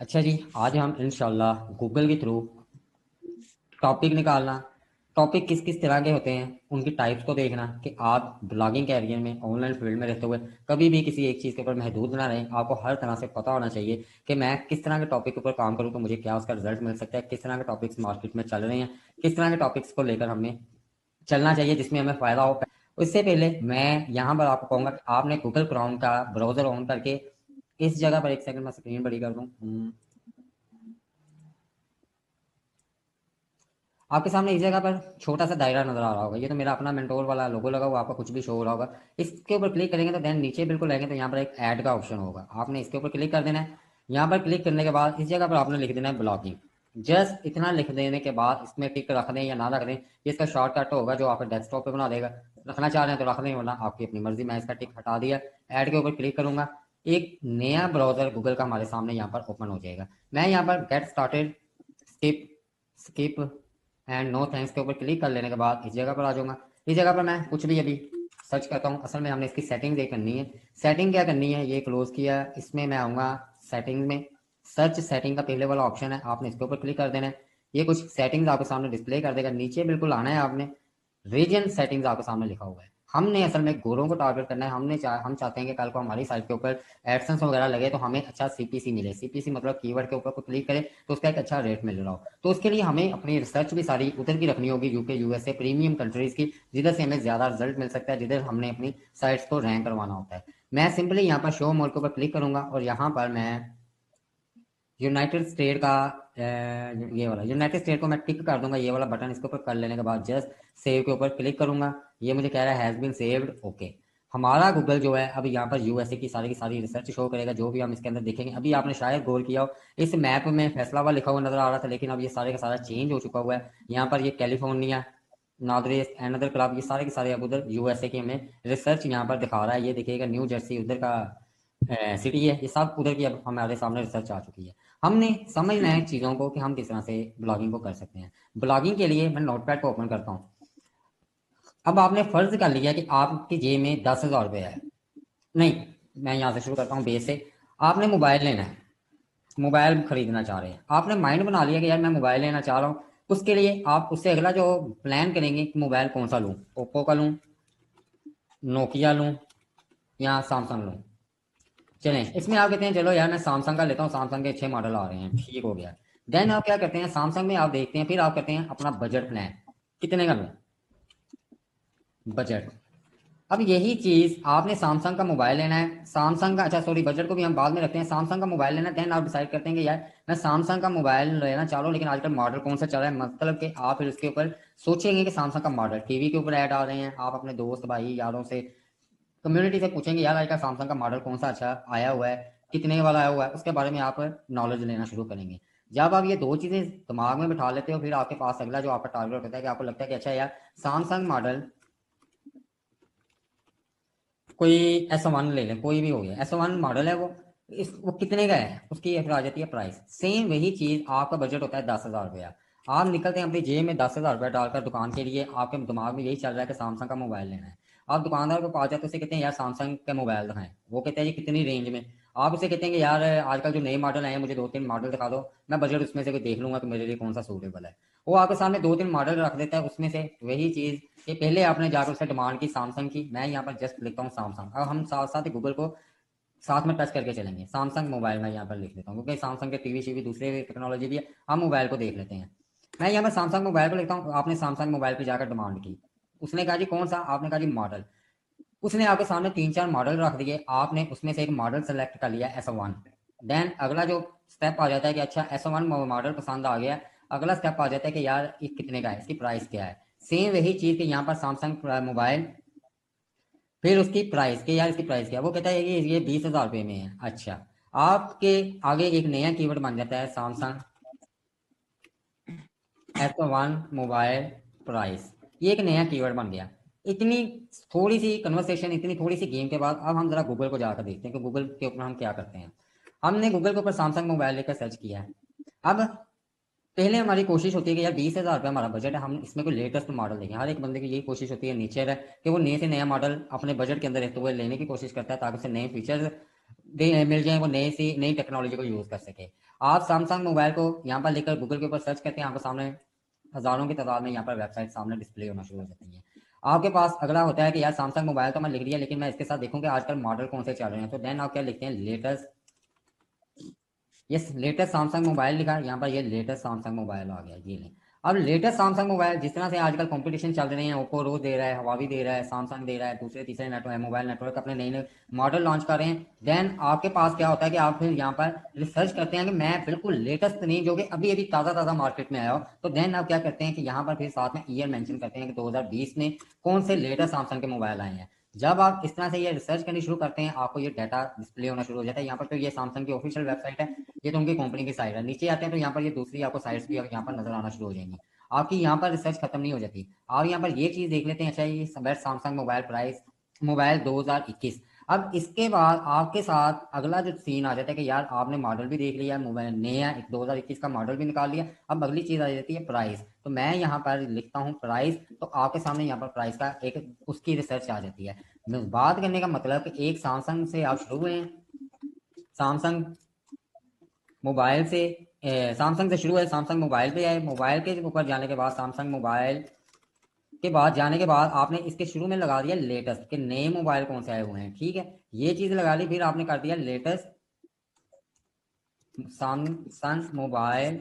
अच्छा जी, आज हम इंशाल्लाह गूगल के थ्रू टॉपिक निकालना, टॉपिक किस किस तरह के होते हैं, उनकी टाइप्स को देखना कि आप ब्लॉगिंग कैरियर में ऑनलाइन फील्ड में रहते हुए कभी भी किसी एक चीज़ के ऊपर महदूद ना रहें। आपको हर तरह से पता होना चाहिए कि मैं किस तरह के टॉपिक के ऊपर काम करूँ तो मुझे क्या उसका रिजल्ट मिल सकता है, किस तरह के टॉपिक्स मार्केट में चल रहे हैं, किस तरह के टॉपिक्स को लेकर हमें चलना चाहिए जिसमें हमें फ़ायदा हो। उससे पहले मैं यहाँ पर आपको कहूँगा कि आपने गूगल क्रोम का ब्राउज़र ऑन करके इस जगह पर, एक सेकंड मैं स्क्रीन बड़ी कर दूँ। आपके सामने इस जगह पर छोटा सा दायरा नजर आ रहा होगा, ये तो मेरा अपना मेंटोर वाला लोगो लगा हुआ, आपका कुछ भी शो हो रहा होगा। इसके ऊपर क्लिक करेंगे तो देन नीचे बिल्कुल आएंगे तो यहाँ पर एक ऐड का ऑप्शन होगा, आपने इसके ऊपर क्लिक कर देना है। यहाँ पर क्लिक करने के बाद इस जगह पर आपने लिख देना है ब्लॉगिंग। जस्ट इतना लिख देने के बाद इसमें टिक रख दें या ना रख दें, ये इसका शॉर्टकट होगा जो आप डेस्कटॉप पे बना देगा। रखना चाह रहे हैं तो रख दें, वरना आपकी अपनी मर्जी। मैं इसका टिक हटा दिया, ऐड के ऊपर क्लिक करूंगा, एक नया ब्राउजर गूगल का हमारे सामने यहाँ पर ओपन हो जाएगा। मैं यहाँ पर get started, skip skip and no thanks के ऊपर क्लिक कर लेने के बाद इस जगह पर आ जाऊंगा। इस जगह पर मैं कुछ भी अभी सर्च करता हूँ। असल में हमने इसकी सेटिंग ये करनी है। सेटिंग क्या करनी है, ये क्लोज किया, इसमें मैं आऊँगा सेटिंग में। सर्च सेटिंग का पहले वाला ऑप्शन है, आपने इसके ऊपर क्लिक कर देना है। ये कुछ सेटिंग्स आपके सामने डिस्प्ले कर देगा। नीचे बिल्कुल आना है आपने, रीजन सेटिंग्स आपके सामने लिखा हुआ है। हमने असल में गोरों को टारगेट करना है। हम चाहते हैं कि कल को हमारी साइट के ऊपर एडसेंस वगैरह लगे तो हमें अच्छा सीपीसी मिले। सीपीसी मतलब कीवर्ड के ऊपर को क्लिक करें तो उसका एक अच्छा रेट मिल रहा हो। तो उसके लिए हमें अपनी रिसर्च भी सारी उधर की रखनी होगी, यूके यूएसए प्रीमियम कंट्रीज की, जिधर से हमें ज्यादा रिजल्ट मिल सकता है, जिधर हमने अपनी साइट्स को रैंक करवाना होता है। मैं सिंपली यहाँ पर शो मोर के ऊपर क्लिक करूंगा और यहाँ पर मैं यूनाइटेड स्टेट का ये वाला यूनाइटेड स्टेट को मैं टिक कर दूंगा, ये वाला बटन। इसके ऊपर कर लेने के बाद जस्ट सेव के ऊपर क्लिक करूंगा। ये मुझे कह रहा है हैज बीन सेव्ड, ओके। हमारा गूगल जो है अभी यहाँ पर यूएसए की सारी रिसर्च शो करेगा, जो भी हम इसके अंदर देखेंगे। अभी आपने शायद गौर किया हो, इस मैप में फैसलाबाद लिखा हुआ नजर आ रहा था, लेकिन अब ये सारे का सारा चेंज हो चुका हुआ है। यहाँ पर ये कैलिफोर्निया, नादरेस, एनदर क्लब, ये सारे के सारे अब उधर यूएसए की हमें रिसर्च यहाँ पर दिखा रहा है। ये देखिएगा न्यू जर्सी उधर का सिटी है, ये सब उधर की अब हमारे सामने रिसर्च आ चुकी है। हमने समझना है चीज़ों को कि हम किस तरह से ब्लॉगिंग को कर सकते हैं। ब्लॉगिंग के लिए मैं नोटपैड को ओपन करता हूँ। अब आपने फर्ज कर लिया कि आपकी जेब में 10,000 रुपये है। नहीं, मैं यहाँ से शुरू करता हूँ बेस से। आपने मोबाइल लेना है, मोबाइल खरीदना चाह रहे हैं, आपने माइंड बना लिया कि यार मैं मोबाइल लेना चाह रहा हूँ। उसके लिए आप उससे अगला जो प्लान करेंगे कि मोबाइल कौन सा लूँ, ओप्पो का लूँ, नोकिया लूँ या सैमसंग लूँ। चलें, इसमें आप कहते हैं चलो यार मैं सैमसंग का लेता हूँ, सैमसंग के अच्छे मॉडल आ रहे हैं, ठीक हो गया। देन आप क्या करते हैं, सैमसंग में आप देखते हैं, फिर आप करते हैं अपना बजट प्लान, कितने का लूँ, बजट। अब यही चीज आपने सैमसंग का मोबाइल लेना है, सैमसंग का, अच्छा सॉरी, बजट को भी हम बाद में रखते हैं। सैमसंग का मोबाइल लेना है, देन आप डिसाइड करते हैं कि यार मैं सैमसंग का मोबाइल लेना चाह रहा हूँ, लेकिन आजकल मॉडल कौन सा चल रहा है। मतलब कि आप फिर उसके ऊपर सोचेंगे कि सैमसंग का मॉडल, टीवी के ऊपर ऐड आ रहे हैं, आप अपने दोस्त भाई यारों से, कम्युनिटी से पूछेंगे यार आजकल सैमसंग का मॉडल कौन सा अच्छा आया हुआ है, कितने वाला आया हुआ है, उसके बारे में आप नॉलेज लेना शुरू करेंगे। जब आप ये दो चीजें दिमाग में बिठा लेते हो, फिर आपके पास अगला जो आपका टारगेट होता है कि आपको लगता है कि अच्छा यार सैमसंग मॉडल कोई S1 ले लें, कोई भी हो गया, S1 मॉडल है वो, वो कितने का है, उसकी फिर आ जाती है प्राइस। सेम वही चीज, आपका बजट होता है 10,000 रुपया। आप निकलते हैं अपनी जेब में 10,000 रुपया डालकर दुकान के लिए, आपके दिमाग में यही चल रहा है कि सैमसंग का मोबाइल लेना है। आप दुकानदार को पास जाते, उसे कहते हैं यार सैमसंग का मोबाइल दिखाएं, वो कहते हैं जी कितनी रेंज में। आप उसे कहते हैं कि यार आजकल जो नए मॉडल आए हैं मुझे दो तीन मॉडल दिखा दो, मैं बजट उसमें से कोई देख लूंगा कि मेरे लिए कौन सा सूटेबल है। वो आपके सामने दो तीन मॉडल रख देता है, उसमें से वही चीज कि पहले आपने जाकर उससे डिमांड की सैमसंग की। मैं यहाँ पर जस्ट लिखता हूँ सैमसंग, अब हम साथ साथ ही गूगल को साथ में टच करके चलेंगे। सैमसंग मोबाइल मैं यहाँ पर लिख लेता हूँ, क्योंकि सैमसंग के टीवी शीवी दूसरे टेक्नोलॉजी भी है, हम मोबाइल को देख लेते हैं। मैं यहाँ पर सैमसंग मोबाइल को लिखता हूँ, आपने सैमसंग मोबाइल पर जाकर डिमांड की। उसने कहा जी कौन सा, आपने कहा जी मॉडल। उसने आपके सामने तीन चार मॉडल रख दिए, आपने उसमें से एक मॉडल सेलेक्ट कर लिया, S1। देन अगला जो स्टेप आ जाता है कि अच्छा S1 मॉडल पसंद आ गया, अगला स्टेप आ जाता है कि यार ये कितने का है, इसकी प्राइस क्या है। सेम वही चीज कि यहाँ पर सैमसंग मोबाइल, फिर उसकी प्राइस कि यार इसकी प्राइस क्या है, वो कहता है कि ये 20,000 रुपये में है। अच्छा, आपके आगे एक नया कीवर्ड बन जाता है सैमसंग S1 मोबाइल प्राइस। ये एक नया कीवर्ड बन गया। इतनी थोड़ी सी कन्वर्सेशन, इतनी थोड़ी सी गेम के बाद अब हम जरा गूगल को जाकर देखते हैं कि गूगल के ऊपर हम क्या करते हैं। हमने गूगल के ऊपर सैमसंग मोबाइल लेकर सर्च किया है। अब पहले हमारी कोशिश होती है कि यार 20,000 रुपये हमारा बजट है, हम इसमें कोई लेटेस्ट मॉडल देखें। हर एक बंदे की यही कोशिश होती है नेचर है कि वो नए से नया मॉडल अपने बजट के अंदर रहते हुए लेने की कोशिश करता है, ताकि उसे नए फीचर्स मिल जाए, वो नई टेक्नोलॉजी को यूज कर सके। आप सैमसंग मोबाइल को यहाँ पर लेकर गूगल के ऊपर सर्च करते हैं, आपके सामने हजारों की तादाद में यहाँ पर वेबसाइट सामने डिस्प्ले होना शुरू हो जाती है। आपके पास अगला होता है कि यार सैमसंग मोबाइल तो मैं लिख दिया, लेकिन मैं इसके साथ देखूं कि आजकल मॉडल कौन से चल रहे हैं, तो देन आप क्या लिखते हैं, latest. Yes, latest Samsung mobile लिखा है यहाँ पर, ये लेटेस्ट सैमसंग मोबाइल आ गया, ये लें। अब लेटेस्ट सैमसंग मोबाइल, जिस तरह से आजकल कंपटीशन चल रहे हैं, ओप्पो रोज दे रहा है, हवावी दे रहा है, सैमसंग दे रहा है, दूसरे तीसरे नेटवर्क मोबाइल नेटवर्क अपने नए नए मॉडल लॉन्च कर रहे हैं। देन आपके पास क्या होता है कि आप फिर यहाँ पर रिसर्च करते हैं कि मैं बिल्कुल लेटेस्ट नहीं, जो कि अभी अभी ताज़ा ताज़ा मार्केट में आया हो, तो देन आप क्या करते हैं कि यहाँ पर फिर साथ में ईयर मेंशन करते हैं कि 2020 में कौन से लेटेस्ट सैमसंग के मोबाइल आए हैं। जब आप इस तरह से ये रिसर्च करनी शुरू करते हैं, आपको ये डाटा डिस्प्ले होना शुरू हो जाता है। यहाँ पर तो ये सैमसंग की ऑफिशियल वेबसाइट है, ये तो उनकी कंपनी की साइट है। नीचे आते हैं तो यहाँ पर ये दूसरी आपको साइट्स भी यहाँ पर नजर आना शुरू हो जाएंगी। आपकी यहाँ पर रिसर्च खत्म नहीं हो जाती। आप यहाँ पर ये चीज देख लेते हैं, अच्छा ये best Samsung mobile price mobile 2021। अब इसके बाद आपके साथ अगला जो सीन आ जाता है कि यार आपने मॉडल भी देख लिया, मोबाइल नया 2021 का मॉडल भी निकाल लिया, अब अगली चीज आ जाती है प्राइस। तो मैं यहाँ पर लिखता हूँ प्राइस, तो आपके सामने यहाँ पर प्राइस का एक उसकी रिसर्च आ जाती है। बात करने का मतलब कि एक सैमसंग से आप शुरू हुए हैं, सैमसंग मोबाइल से सैमसंग से शुरू है, सैमसंग मोबाइल पे आए, मोबाइल के ऊपर जाने के बाद सैमसंग मोबाइल के बाद जाने के बाद आपने इसके शुरू में लगा दिया लेटेस्ट के नए मोबाइल कौन से आए हुए हैं, ठीक है, ये चीज लगा ली। फिर आपने कर दिया लेटेस्ट सैमसंग मोबाइल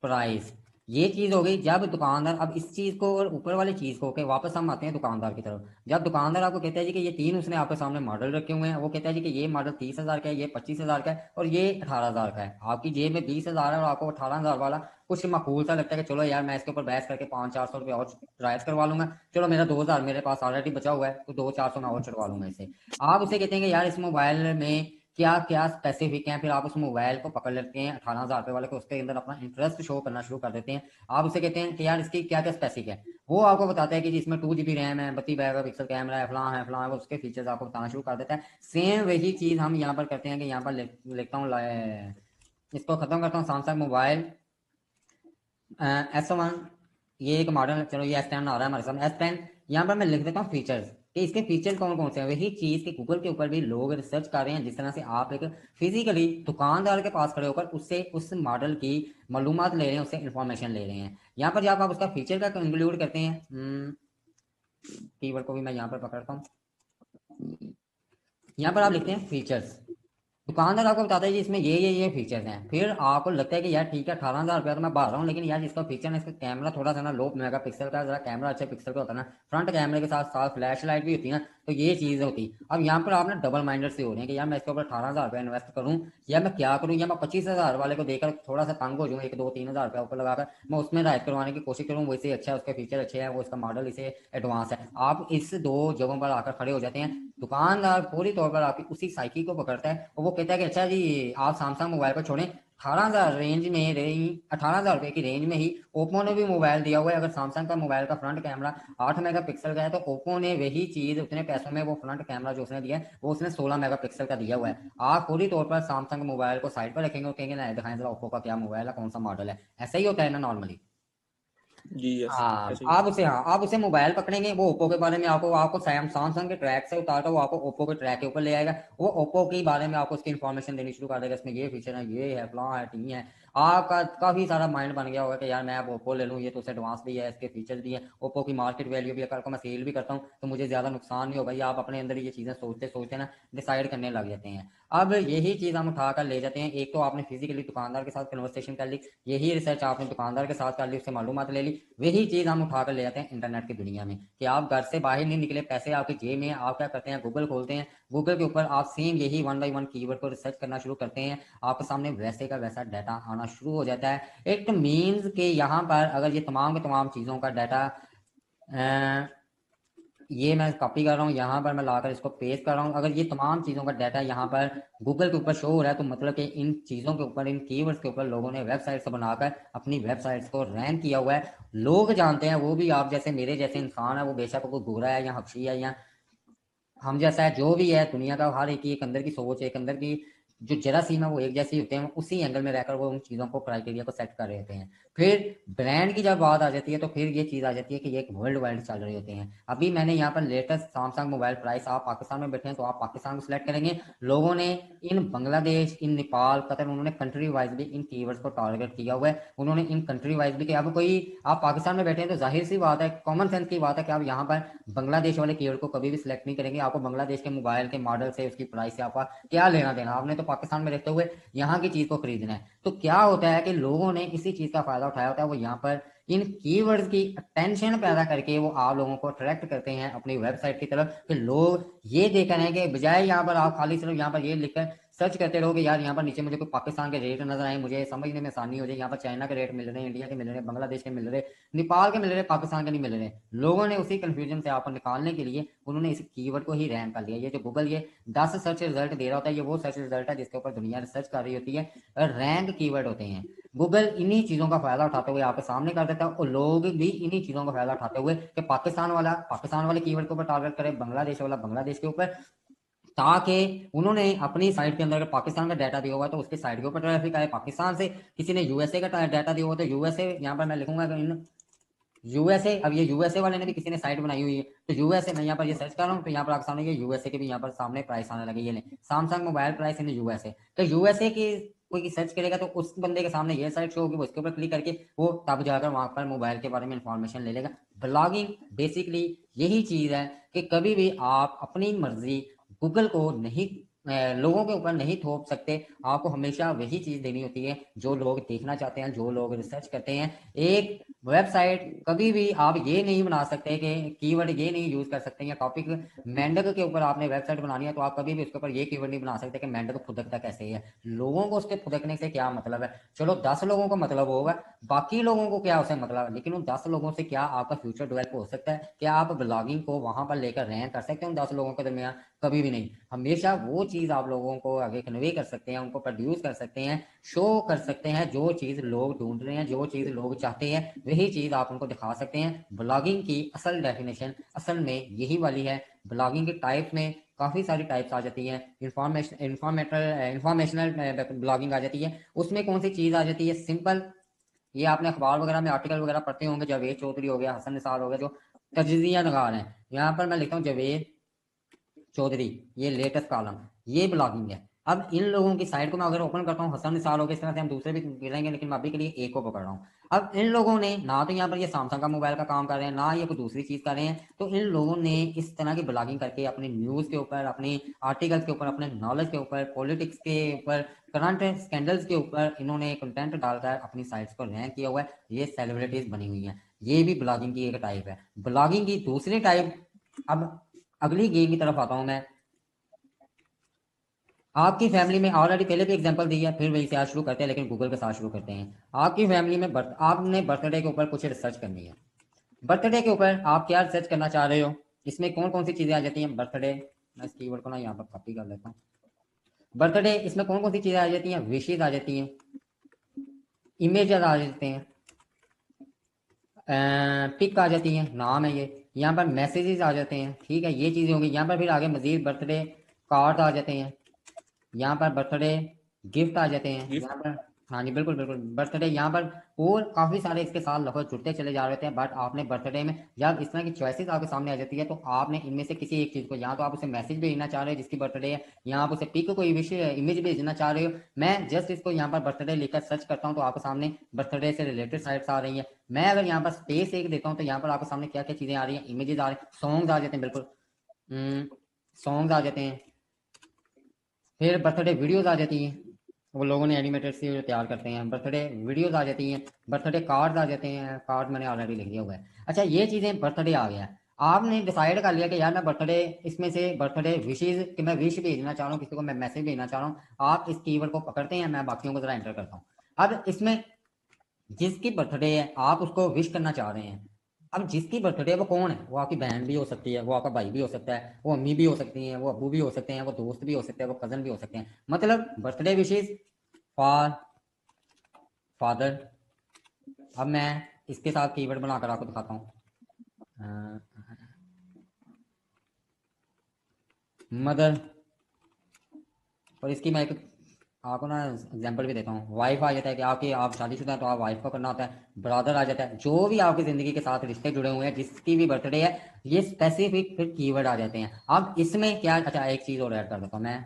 प्राइस, ये चीज हो गई। जब दुकानदार, अब इस चीज को और ऊपर वाली चीज को के वापस हम आते हैं दुकानदार की तरफ। जब दुकानदार आपको कहता है जी कि ये तीन उसने आपके सामने मॉडल रखे हुए हैं, वो कहता है जी कि ये मॉडल 30,000 का है, ये 25,000 का है और ये 18,000 का है। आपकी जेब में 20,000 है और आपको 18,000 वाला कुछ माकूल सा लगता है कि चलो यार मैं इसके ऊपर बहस करके 500-400 रुपये और राइज करवा लूंगा, चलो मेरा 2,000 मेरे पास ऑलरेडी बचा हुआ है, तो 200-400 मैं और चढ़वा लूंगा इसे। आप उसे कहते हैं कि यार इस मोबाइल में क्या क्या स्पेसिफिक हैं, फिर आप उस मोबाइल को पकड़ लेते हैं 18,000 रुपये वाले को, उसके अंदर अपना इंटरेस्ट शो करना शुरू कर देते हैं। आप उसे कहते हैं कि यार इसकी क्या क्या स्पेसिफिक है, वो आपको बताता है कि जी इसमें 2 GB रैम है, 32 मेगापिक्सल कैमरा है, फलां है वो उसके फीचर्स आपको बताना शुरू कर देता है। सेम वही चीज हम यहाँ पर करते हैं कि यहाँ पर लिखता हूँ, इसको खत्म करता हूँ, सैमसंग मोबाइल S1, ये एक मॉडल, चलो ये S10 आ रहा है हमारे सामने S10। यहाँ पर मैं लिख देता हूँ फीचर्स कि इसके फीचर कौन कौन से हैं। वही चीज के गूगल के ऊपर भी लोग रिसर्च कर रहे हैं, जिस तरह से आप एक फिजिकली दुकानदार के पास खड़े होकर उससे उस मॉडल की मालूमात ले रहे हैं, उससे इंफॉर्मेशन ले रहे हैं। यहाँ पर जब आप उसका फीचर का इंक्लूड करते हैं, कीवर्ड को भी मैं यहाँ पर पकड़ता हूँ, यहाँ पर आप लिखते हैं फीचर्स। दुकानदार आपको बताता है जी इसमें ये फीचर्स हैं। फिर आपको लगता है कि यार ठीक है 18,000 रुपया तो मैं भर रहा हूँ, लेकिन यार इसका फीचर है, इसका कैमरा थोड़ा सा ना लो मेगापिक्सल का, जरा कैमरा अच्छे पिक्सल का होता है ना, फ्रंट कैमरे के साथ साथ फ्लैश लाइट भी होती है ना, तो ये चीज़ होती। अब यहाँ पर आपने डबल माइंडेड से हो रहे हैं कि यार मैं इसके ऊपर 18,000 रुपया इन्वेस्ट करूँ या मैं क्या करूँ, या मैं 25,000 वाले को देकर थोड़ा सा तंग हो जाऊँ, 1-2-3 हज़ार रुपया ऊपर लगाकर मैं उसमें राइड करवाने की कोशिश करूँ, वैसे अच्छा है, उसके फीचर अच्छे हैं, वो इसका मॉडल इसे एडवांस है। आप इस दो जगहों पर आकर खड़े हो जाते हैं। दुकानदार पूरी तौर पर आपकी उसी साइकिल को पकड़ता है और वो कहता है कि अच्छा जी आप सैमसंग मोबाइल को छोड़ें, 18,000 रेंज में रही, 18,000 रुपये की रेंज में ही ओप्पो ने भी मोबाइल दिया हुआ है। अगर सैमसंग का मोबाइल का फ्रंट कैमरा 8 मेगापिक्सल का है, तो ओप्पो ने वही चीज उतने पैसों में वो फ्रंट कैमरा जो उसने दिया है वो उसने 16 मेगापिक्सल का दिया हुआ है। आप पूरी तौर पर सैमसंग मोबाइल को साइड पर रखेंगे और कहेंगे ना दिखाएं जरा ओप्पो का क्या मोबाइल है, कौन सा मॉडल है। ऐसा ही होता है ना नॉर्मली। जी यस, हाँ, ऐसे ही। हाँ आप उसे मोबाइल पकड़ेंगे, वो ओप्पो के बारे में आपको आपको सैमसंग के ट्रैक से उतारकर वो आपको ओप्पो के ट्रैक के ऊपर ले आएगा। वो ओप्पो के बारे में आपको उसकी इन्फॉर्मेशन देनी शुरू कर देगा, इसमें ये फीचर है, ये है, फ्लॉ है, टी है। आपका काफी सारा माइंड बन गया होगा कि यार मैं अब ओप्पो ले लूँ, ये तो एडवांस भी है, इसके फीचर्स भी है, ओप्पो की मार्केट वैल्यू भी है, कल को मैं सेल भी करता हूँ तो मुझे ज्यादा नुकसान नहीं होगा। ये आप अपने अंदर ये चीजें सोचते सोचते ना डिसाइड करने लग जाते हैं। अब यही चीज हम उठाकर ले जाते हैं। एक तो आपने फिजिकली दुकानदार के साथ कन्वर्सेशन कर ली, यही रिसर्च आपने दुकानदार के साथ कर ली, उससे मालूमात ले ली, वही चीज हम उठाकर ले जाते हैं इंटरनेट की दुनिया में कि आप घर से बाहर नहीं निकले, पैसे आपकी जेब में, आप क्या करते हैं, गूगल खोलते हैं, गूगल के ऊपर आप सेम यही 1 बाय 1 कीवर्ड को रिसर्च करना शुरू करते हैं, आपके सामने वैसे का वैसा डाटा आना शुरू हो जाता है। इट मीन्स के यहाँ पर अगर ये तमाम के तमाम चीजों का डाटा, ये मैं कॉपी कर रहा हूँ, यहाँ पर मैं लाकर इसको पेस्ट कर रहा हूँ, अगर ये तमाम चीज़ों का डाटा यहाँ पर गूगल के ऊपर शो हो रहा है, तो मतलब कि इन चीज़ों के ऊपर, इन कीवर्ड्स के ऊपर लोगों ने वेबसाइट्स बनाकर अपनी वेबसाइट्स को रैंक किया हुआ है। लोग जानते हैं, वो भी आप जैसे मेरे जैसे इंसान है, वो बेशक कोई गोरा है या हबशी है या हम जैसा है, जो भी है, दुनिया का हर एक की एक अंदर की सोच है, एक अंदर की जो जरासीम है वो एक जैसे होते हैं, उसी एंगल में रहकर वो उन चीज़ों को, क्राइटेरिया को सेट कर रहे होते हैं। फिर ब्रांड की जब बात आ जाती है तो फिर ये चीज़ आ जाती है कि ये एक वर्ल्ड वाइड चल रहे होते हैं। अभी मैंने यहाँ पर लेटेस्ट सैमसंग मोबाइल प्राइस, आप पाकिस्तान में बैठे हैं तो आप पाकिस्तान को सिलेक्ट करेंगे। लोगों ने इन बांग्लादेश, इन नेपाल, कतर, उन्होंने कंट्री वाइज भी इन कीवर्ड्स को टारगेट किया हुआ है। उन्होंने इन कंट्री वाइज भी किया। अब कोई आप पाकिस्तान में बैठे हैं तो जाहिर सी बात है, कॉमन सेंस की बात है कि आप यहाँ पर बांग्लादेश वाले कीवर्ड को कभी भी सिलेक्ट नहीं करेंगे। आपको बांग्लादेश के मोबाइल के मॉडल से, उसकी प्राइस से आपका क्या लेना देना, आपने तो पाकिस्तान में रहते हुए यहाँ की चीज को खरीदना है। तो क्या होता है कि लोगों ने इसी चीज का फायदा उठाया होता है, वो यहाँ पर इन कीवर्ड्स की टेंशन पैदा करके वो आप लोगों को अट्रैक्ट करते हैं अपनी वेबसाइट की तरफ, कि लोग ये देख रहे हैं कि बजाय यहाँ पर आप खाली सिर्फ यहाँ पर ये लिखकर सर्च करते रहो कि यार यहाँ पर नीचे मुझे कोई पाकिस्तान के रेट नजर आए, मुझे समझने में आसानी हो जाए, यहाँ पर चाइना के रेट मिल रहे हैं, इंडिया के मिल रहे हैं, बांग्लादेश के मिल रहे, नेपाल के मिल रहे, पाकिस्तान के नहीं मिल रहे। लोगों ने उसी कंफ्यूजन से आपको निकालने के लिए उन्होंने इस कीवर्ड को ही रैंक कर लिया। ये जो गूगल ये 10 सर्च रिजल्ट दे रहा होता है, ये वो सर्च रिजल्ट है जिसके ऊपर दुनिया रिसर्च कर रही होती है, और रैंक कीवर्ड होते हैं। गूगल इन्हीं चीजों का फायदा उठाते हुए आपके सामने कर देता है, और लोग भी इन्हीं चीजों का फायदा उठाते हुए कि पाकिस्तान वाला पाकिस्तान वाले कीवर्ड के ऊपर टारगेट करे, बांग्लादेश वाला बांग्लादेश के ऊपर, ताकि उन्होंने अपनी साइट के अंदर अगर पाकिस्तान का डाटा दिया हुआ है तो उसके साइट के ऊपर ट्रैफिक आए। पाकिस्तान से किसी ने यूएसए का डाटा दिया हुआ तो यूएसए, यहाँ पर मैं लिखूंगा इन यूएसए, अब ये यूएसए वाले ने भी किसी ने साइट बनाई हुई है तो यूएसए, मैं यहाँ पर ये सर्च कर रहा हूँ तो यहाँ पर आपके सामने ये यूएसए के भी यहाँ पर सामने प्राइस आने लगे। ये ले Samsung mobile price in USA, तो यूएसए की कोई सर्च करेगा तो उस बंदे के सामने ये साइट शो होगी, वो उसके ऊपर क्लिक करके वो तब जाकर वहां पर मोबाइल के बारे में इंफॉर्मेशन ले लेगा। ब्लॉगिंग बेसिकली यही चीज है कि कभी भी आप अपनी मर्जी गूगल को नहीं, लोगों के ऊपर नहीं थोप सकते। आपको हमेशा वही चीज देनी होती है जो लोग देखना चाहते हैं, जो लोग रिसर्च करते हैं। एक वेबसाइट कभी भी आप ये नहीं बना सकते कि कीवर्ड ये नहीं यूज कर सकते, या टॉपिक मेंढक के ऊपर आपने वेबसाइट बनानी है तो आप कभी भी उसके ऊपर ये कीवर्ड नहीं बना सकते कि मेंढक फुदकता कैसे है। लोगों को उसके फुदकने से क्या मतलब है? चलो 10 लोगों को मतलब होगा, बाकी लोगों को क्या उससे मतलब है, लेकिन उन 10 लोगों से क्या आपका फ्यूचर डेवलप हो सकता है? क्या आप ब्लॉगिंग को वहां पर लेकर रैंक कर सकते हैं उन 10 लोगों के दरमियान? कभी भी नहीं। हमेशा वो चीज आप लोगों को आगे कन्वे कर सकते हैं, उनको प्रोड्यूस कर सकते हैं, शो कर सकते हैं। जो चीज लोग ढूंढ रहे हैं, जो चीज लोग चाहते हैं, वही चीज आप उनको दिखा सकते हैं। ब्लॉगिंग की असल डेफिनेशन असल में यही वाली है। ब्लॉगिंग के टाइप में काफी सारी टाइप्स आ जाती हैं। इंफॉर्मेशनल ब्लॉगिंग आ जाती है। उसमें कौन सी चीज आ जाती है? सिंपल, ये आपने अखबार वगैरह में आर्टिकल वगैरह पढ़ते होंगे, जावेद चौधरी हो गया, हसन निसार हो गया, जो तजिया नगार हैं। यहाँ पर मैं लिखता हूँ जावेद चौधरी, ये लेटेस्ट कॉलम, ये ब्लॉगिंग है। अब इन लोगों की साइट को मैं अगर ओपन करता हूँ, हसन निसार हो गया, इस तरह से हम दूसरे भी गिरेंगे, लेकिन मैं अभी के लिए एक को पकड़ रहा हूँ। अब इन लोगों ने ना तो यहाँ पर ये सैमसंग का मोबाइल का काम कर रहे हैं, ना ये कोई दूसरी चीज कर रहे हैं, तो इन लोगों ने इस तरह की ब्लॉगिंग करके अपने न्यूज के ऊपर, अपने आर्टिकल्स के ऊपर, अपने नॉलेज के ऊपर, पॉलिटिक्स के ऊपर, करंट स्कैंडल्स के ऊपर इन्होंने कंटेंट डालकर अपनी साइट्स को रैंक किया हुआ है। ये सेलिब्रिटीज बनी हुई हैं। ये भी ब्लॉगिंग की एक टाइप है। ब्लॉगिंग की दूसरी टाइप, अब अगली गेम की तरफ आता हूं मैं। आपकी फैमिली में ऑलरेडी पहले भी एग्जांपल दी है, फिर वही से आज शुरू करते हैं, लेकिन गूगल के साथ शुरू करते हैं। आपकी फैमिली में आपने बर्थडे के ऊपर कुछ रिसर्च करनी है। बर्थडे के ऊपर आप क्या रिसर्च करना चाह रहे हो? इसमें कौन कौन सी चीजें आ जाती हैं? बर्थडे, मैं इस कीवर्ड को ना यहाँ पर कॉपी कर लेता हूँ। बर्थडे, इसमें कौन कौन सी चीजें आ जाती हैं? विशेज आ जाती हैं, इमेजेस आ जाते हैं, पिक आ जाती हैं, नाम है ये, यहाँ पर मैसेजेस आ जाते हैं। ठीक है, ये चीजें होंगी। यहाँ पर फिर आगे मजीद बर्थडे कार्ड आ जाते हैं, यहाँ पर बर्थडे गिफ्ट आ जाते हैं, गिफ्ट। यहाँ पर, हाँ जी बिल्कुल बिल्कुल, बर्थडे यहाँ पर। और काफी सारे इसके साथ लफ्ज जुड़ते चले जा रहे थे। बट आपने बर्थडे में जब इस तरह की चॉइसेस आपके सामने आ जाती है तो आपने इनमें से किसी एक चीज को, या तो आप उसे मैसेज भेजना चाह रहे हो जिसकी बर्थडे है, या आप उसे पिक कोई विषय इमेज भेजना चाह रहे हो। मैं जस्ट इसको यहाँ पर बर्थडे लेकर सर्च करता हूँ तो आपके सामने बर्थडे से रिलेटेड साइट्स आ रही है। मैं अगर यहाँ पर स्पेस एक देता हूँ तो यहाँ पर आपके सामने क्या क्या चीजें आ रही है? इमेजेस आ रही है, सॉन्ग्स आ जाते हैं, बिल्कुल सॉन्ग्स आ जाते हैं, फिर बर्थडे वीडियोस आ जाती हैं, वो लोगों ने एनिमेटेड से जो तैयार करते हैं, बर्थडे वीडियोस आ जाती हैं, बर्थडे कार्ड्स आ जाते हैं, कार्ड मैंने ऑलरेडी लिख दिया हुआ है। अच्छा, ये चीज़ें बर्थडे आ गया। आपने डिसाइड कर लिया कि यार मैं बर्थडे, इसमें से बर्थडे विशेज कि मैं विश भेजना चाह रहा हूँ, किसी को मैं मैसेज भेजना चाह रहा हूँ। आप इस कीवर्ड को पकड़ते हैं, मैं बाकियों को जरा एंटर करता हूँ। अब इसमें जिसकी बर्थडे है आप उसको विश करना चाह रहे हैं। अब जिसकी बर्थडे है वो कौन है? वो आपकी बहन भी हो सकती है, वो आपका भाई भी हो सकता है, वो अम्मी भी हो सकती हैं, वो अबू भी हो सकते हैं, वो दोस्त भी हो सकते हैं, वो कजन भी हो सकते हैं। मतलब बर्थडे विशेष फॉर फादर। अब मैं इसके साथ कीवर्ड बनाकर आपको दिखाता हूँ, मदर, और इसकी मैं एक आपको ना एग्जाम्पल भी देता हूँ। वाइफ आ जाता है कि आपकी आप शादीशुदा हैं तो आप वाइफ को करना होता है। ब्रदर आ जाता है, जो भी आपकी जिंदगी के साथ रिश्ते जुड़े हुए हैं, जिसकी भी बर्थडे है, ये स्पेसिफिक फिर कीवर्ड आ जाते हैं। अब इसमें क्या, अच्छा एक चीज और ऐड कर देता हूँ मैं।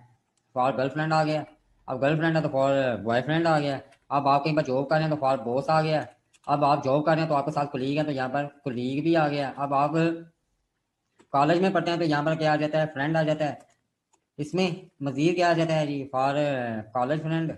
फॉर गर्लफ्रेंड आ गया, अब गर्लफ्रेंड है तो फॉर बॉयफ्रेंड आ गया। अब आप कहीं पर जॉब कर रहे हैं तो फॉर बॉस आ गया। अब आप जॉब कर रहे हैं तो आपके साथ कुलीग है तो यहाँ पर कुलीग भी आ गया। अब आप कॉलेज में पढ़ते हैं तो यहाँ पर क्या आ जाता है, फ्रेंड आ जाता है। इसमें मजीद क्या आ जाता है जी, फॉर कॉलेज फ्रेंड,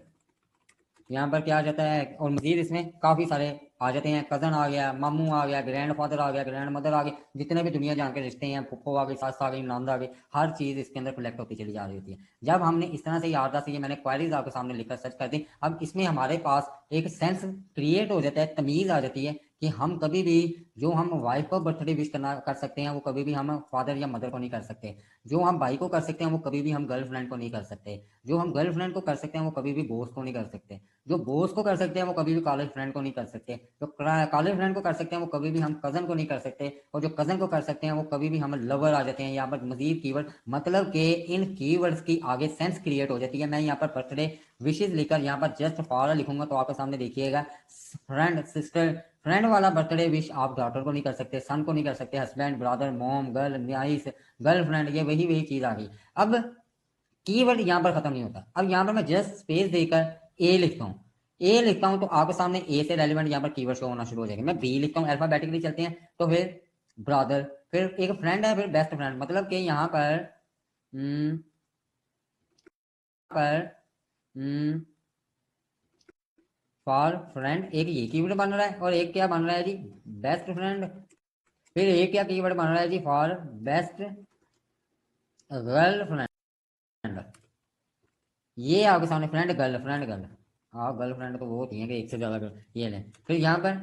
यहाँ पर क्या आ जाता है, और मजीद इसमें काफी सारे आ जाते हैं। कजन आ गया, मामू आ गया, ग्रैंड फादर आ गया, ग्रैंड मदर आ गई, जितने भी दुनिया जान के रिश्ते हैं, फुप्पो आ गई, सास आ गई, नंद आ गई, हर चीज इसके अंदर कलेक्ट होती चली जा रही होती है। जब हमने इस तरह से याद से ये मैंने क्वारीज आपके सामने लिखकर सर्च कर दी, अब इसमें हमारे पास एक सेंस क्रिएट हो जाता है, तमीज आ जाती है कि हम कभी भी जो हम वाइफ को बर्थडे विश करना कर सकते हैं वो कभी भी हम फादर या मदर को नहीं कर सकते। जो हम भाई को कर सकते हैं वो कभी भी हम गर्लफ्रेंड को नहीं कर सकते। जो हम गर्लफ्रेंड को कर सकते हैं वो कभी भी बॉस को नहीं कर सकते। जो बॉस को कर सकते हैं वो कभी भी कॉलेज फ्रेंड को नहीं कर सकते। जो कॉलेज फ्रेंड को कर सकते हैं वो कभी भी हम कजन को नहीं कर सकते। और जो कजन को कर सकते हैं वो कभी भी हम लवर आ जाते हैं। यहाँ पर मजीद कीवर्ड, मतलब कि इन कीवर्ड्स की आगे सेंस क्रिएट हो जाती है। मैं यहाँ पर बर्थडे विशेष लिखकर यहाँ पर जस्ट फॉर लिखूंगा तो आपके सामने देखिएगा, फ्रेंड सिस्टर, फ्रेंड वाला बर्थडे विश आप डॉटर को नहीं कर सकते, सन को नहीं कर सकते, husband, brother, mom, girl, nice, girlfriend, ये वही वही चीज आ गई। अब कीवर्ड यहाँ पर खत्म नहीं होता। अब यहाँ पर मैं जस्ट स्पेस देकर ए लिखता हूँ, ए लिखता हूँ तो आपके सामने ए से रेलिवेंट यहाँ पर कीवर्ड शो होना शुरू हो जाएगा। मैं बी लिखता हूँ, अल्फाबेटिकली चलते हैं, तो फिर ब्रदर, फिर एक फ्रेंड है, फिर बेस्ट फ्रेंड, मतलब कि यहाँ पर फॉर फ्रेंड एक ये कीवर्ड बन रहा है, और एक क्या बन रहा है जी, बेस्ट फ्रेंड। फिर एक क्या कीवर्ड बन रहा है जी, फॉर बेस्ट गर्लफ्रेंड। ये आपके सामने फ्रेंड, गर्लफ्रेंड, गर्ल, हाँ गर्लफ्रेंड तो वो होती है कि एक से ज्यादा girl, ये लें। फिर यहाँ पर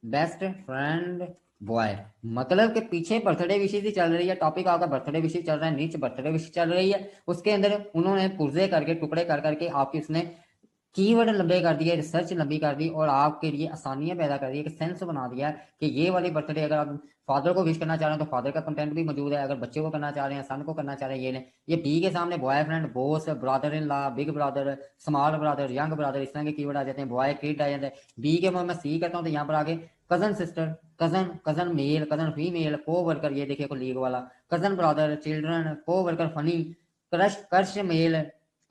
बेस्ट फ्रेंड बॉय, मतलब के पीछे बर्थडे विशेष ही चल रही है, टॉपिक आपका बर्थडे विशेष चल रहा है, नीचे बर्थडे विशेष चल रही है, उसके अंदर उन्होंने पुर्जे करके टुकड़े कर करके आपकी उसने कीवर्ड लंबे कर दिए, रिसर्च लंबी कर दी, और आपके लिए आसानियां पैदा कर दी, एक सेंस बना दिया कि ये वाली बर्थडे अगर आप फादर को विश करना चाह रहे हैं तो फादर का कंटेंट भी मौजूद है, अगर बच्चे को करना चाह रहे हैं, सन को करना चाह रहे हैं, ये नहीं। ये बी के सामने boyfriend, boss, brother in law, big brother, small brother, young brother, इस तरह के कीवर्ड आ जाते हैं। बॉय किड आ जाता है। बी के मैं सी करता हूँ तो यहाँ पर आगे cousin sister, cousin, cousin male, cousin female, coworker, ये देखिए को लीग वाला, cousin brother, children, coworker, funny, crush, crush male,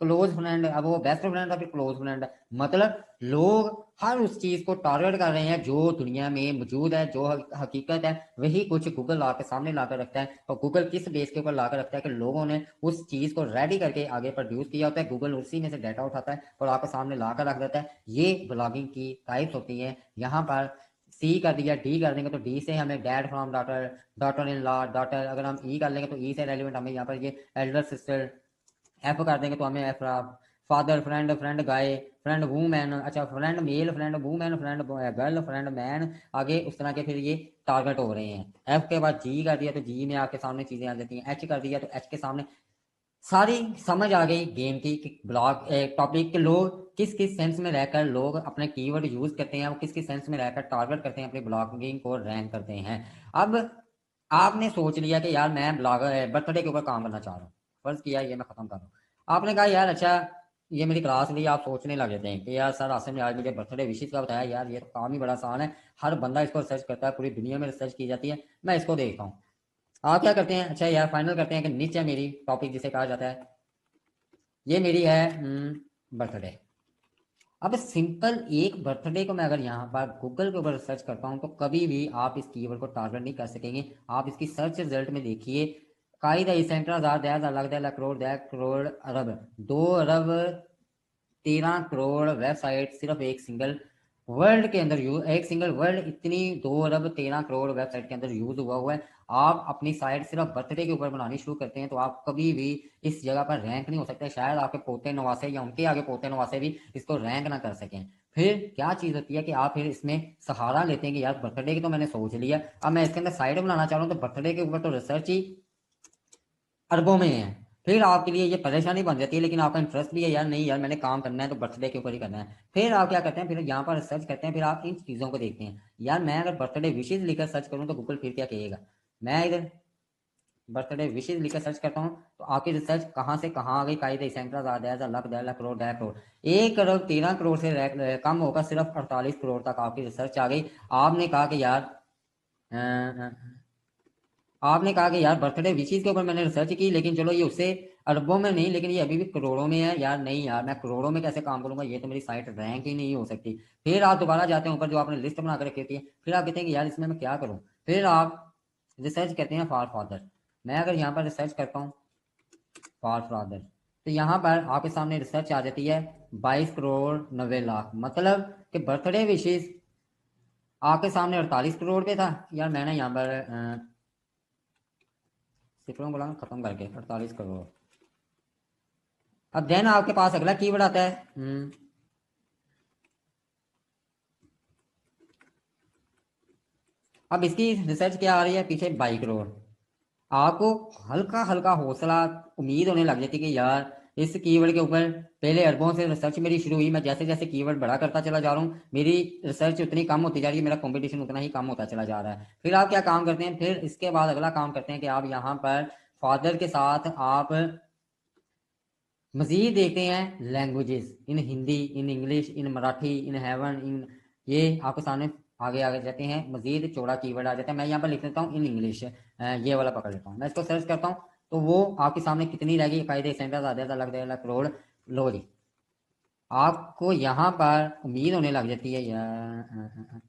close friend, अब वो बेस्ट फ्रेंड है फिर क्लोज फ्रेंड है। मतलब लोग हर उस चीज को टारगेट कर रहे हैं जो दुनिया में मौजूद है, जो हकीकत है, वही कुछ गूगल ला के सामने लाकर रखता है। और गूगल किस बेस के ऊपर लाकर रखता है कि लोगों ने उस चीज को रेडी करके आगे प्रोड्यूस किया होता है। गूगल उसी में से डाटा उठाता है और आपके सामने लाकर रख देता है। ये ब्लॉगिंग की टाइप्स होती है। यहाँ पर सी कर दिया, डी कर देंगे तो डी से हमें dad from daughter, daughter in law, daughter, अगर हम ई कर लेंगे तो ई से रेलिवेंट हमें यहाँ पर ये एल्डर सिस्टर, एफ कर देंगे तो हमें F, father, friend, friend guy, friend woman, अच्छा friend male, friend woman, friend girl, friend man, आगे उस तरह के फिर ये टारगेट हो रहे हैं। एफ के बाद जी कर दिया तो जी में आपके सामने चीजें आ जाती हैं। एच कर दिया तो एच के सामने सारी समझ आ गई गेम की कि ब्लॉग टॉपिक के लोग किस किस सेंस में रहकर लोग अपने कीवर्ड यूज करते हैं, वो किस किस सेंस में रहकर टारगेट करते हैं, अपनी ब्लॉगिंग को रैंक करते हैं। अब आपने सोच लिया कि यार मैं ब्लॉगर बर्थडे के ऊपर काम करना चाह रहा हूँ, फर्ज किया ये मैं खत्म कर रहा हूँ। आपने कहा यार अच्छा ये मेरी क्लास ली, आप सोचने लगे थे कि यार सर आसिम ने आज मुझे बर्थडे विशेष का बताया, यार ये तो काम ही बड़ा आसान है, हर बंदा इसको रिसर्च करता है, पूरी दुनिया में रिसर्च की जाती है, मैं इसको देखता हूँ। आप क्या करते हैं, अच्छा यार फाइनल करते हैं कि नीचे मेरी टॉपिक जिसे कहा जाता है, ये मेरी है बर्थडे। अब सिंपल एक बर्थडे को मैं अगर यहाँ पर गूगल के ऊपर सर्च करता हूँ तो कभी भी आप इस कीवर्ड को टारगेट नहीं कर सकेंगे। आप इसकी सर्च रिजल्ट में देखिए, कायदा सेंटर हजार, 10,000, 10 लाख, करोड़, 10 करोड़, अरब, 2 अरब 13 करोड़ वेबसाइट सिर्फ एक सिंगल वर्ल्ड के अंदर यूज, एक सिंगल वर्ल्ड इतनी 2 अरब 13 करोड़ वेबसाइट के अंदर यूज हुआ है। आप अपनी साइट सिर्फ बर्थडे के ऊपर बनानी शुरू करते हैं तो आप कभी भी इस जगह पर रैंक नहीं हो सकते। शायद आपके पोते नवासे या उनके आगे पोते नवासे भी इसको रैंक ना कर सकें। फिर क्या चीज होती है कि आप फिर इसमें सहारा लेते हैं कि यार बर्थडे की तो मैंने सोच लिया, अब मैं इसके अंदर साइड बनाना चाह रहा हूँ तो बर्थडे के ऊपर तो रिसर्च ही अरबों में है। फिर आपके लिए ये परेशानी बन जाती है, लेकिन आपका इंटरेस्ट भी है यार, नहीं यार मैंने काम करना है तो बर्थडे के ऊपर ही करना है। फिर आप क्या करते हैं, फिर यहाँ पर सर्च करते हैं, फिर आप इन चीजों को देखते हैं, यार मैं अगर बर्थडे विशेष लिखकर सर्च करूँ तो गूगल फिर क्या कहेगा। मैं इधर बर्थडे विशेष लिख के सर्च करता हूँ तो आपकी रिसर्च कहाँ से कहाँ आ गई, कायदे सेंटर लाख 10 करोड़ 10 करोड़ 1 करोड़ 13 करोड़ से कम होकर सिर्फ 48 करोड़ तक आपकी रिसर्च आ गई। आपने कहा कि यार अ, अ, आपने कहा कि यार बर्थडे विशेष के ऊपर मैंने रिसर्च की, लेकिन चलो ये उससे अरबों में नहीं, लेकिन ये अभी भी करोड़ों में है। यार नहीं यार, मैं करोड़ों में कैसे काम करूंगा, ये तो मेरी साइट रैंक ही नहीं हो सकती। फिर आप दोबारा जाते हैं ऊपर जो आपने लिस्ट बना कर रखी होती है, फिर आप कहते हैं कि यार इसमें मैं क्या करूं। फिर आप रिसर्च करते हैं फॉर फादर। मैं अगर यहाँ पर रिसर्च करता हूँ फॉर फादर, तो यहाँ पर आपके सामने रिसर्च आ जाती है 22 करोड़ 90 लाख। मतलब कि बर्थडे विशेष आपके सामने 48 करोड़ पे था। यार मैंने यहाँ पर सिफरों को खत्म करके 48 करोड़। अब देन आपके पास अगला कीवर्ड आता है अब इसकी रिसर्च क्या आ रही है पीछे 22 करोड़। आपको हल्का हल्का हौसला उम्मीद होने लग जाती है कि यार इस कीवर्ड के ऊपर पहले अरबों से रिसर्च मेरी शुरू हुई, मैं जैसे जैसे कीवर्ड बड़ा करता चला जा रहा हूँ मेरी रिसर्च उतनी कम होती जा रही है, मेरा कंपटीशन उतना ही कम होता चला जा रहा है। फिर आप क्या काम करते हैं, फिर इसके बाद अगला काम करते हैं कि आप यहाँ पर फादर के साथ आप मजीद देखते हैं languages, in Hindi, in English, in Marathi, in heaven, in ये आपके सामने आगे आगे जाते हैं, मजीद चौड़ा कीवर्ड आ जाता है। मैं यहाँ पर लिख लेता हूँ इन इंग्लिश, ये वाला पकड़ लेता हूँ, मैं इसको सर्च करता हूँ तो वो आपके सामने कितनी रहेगी, कायदे सेंटर आधा लग जाएगा करोड़। लो जी, आपको यहाँ पर उम्मीद होने लग जाती है यार